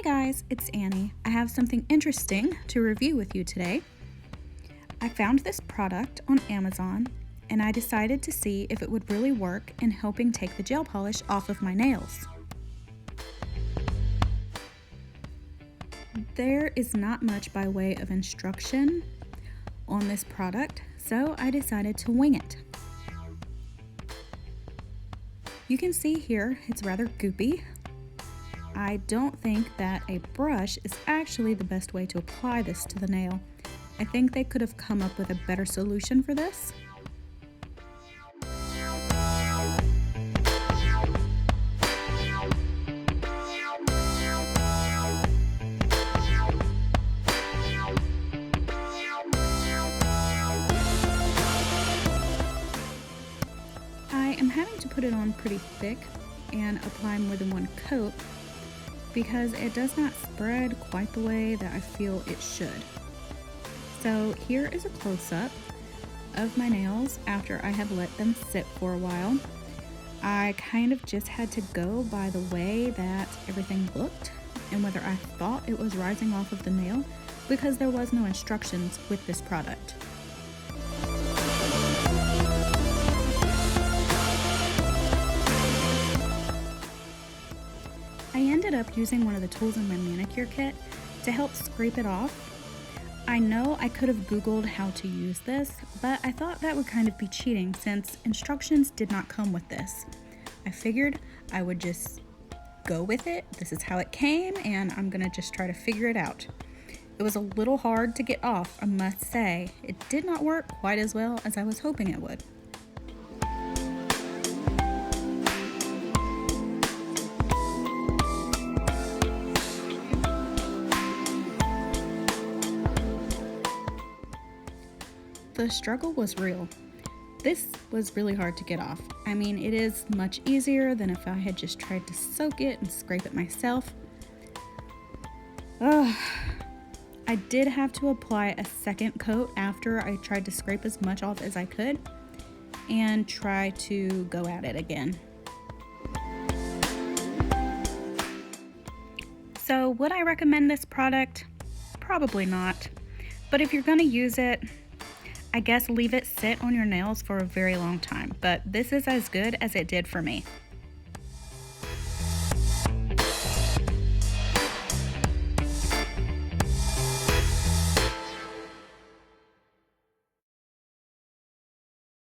Guys, it's Annie. I have something interesting to review with you today. I found this product on Amazon and I decided to see if it would really work in helping take the gel polish off of my nails. There is not much by way of instruction on this product, so I decided to wing it. You can see here it's rather goopy. I don't think that a brush is actually the best way to apply this to the nail. I think they could have come up with a better solution for this. I am having to put it on pretty thick and apply more than one coat because it does not spread quite the way that I feel it should. So here is a close-up of my nails after I have let them sit for a while. I kind of just had to go by the way that everything looked and whether I thought it was rising off of the nail because there was no instructions with this product. I ended up using one of the tools in my manicure kit to help scrape it off. I know I could have Googled how to use this, but I thought that would kind of be cheating since instructions did not come with this. I figured I would just go with it. This is how it came, and I'm gonna just try to figure it out. It was a little hard to get off, I must say. It did not work quite as well as I was hoping it would. The struggle was real. This was really hard to get off. I mean, it is much easier than if I had just tried to soak it and scrape it myself. I did have to apply a second coat after I tried to scrape as much off as I could and try to go at it again. So would I recommend this product? Probably not. But if you're gonna use it, I guess leave it sit on your nails for a very long time, but this is as good as it did for me.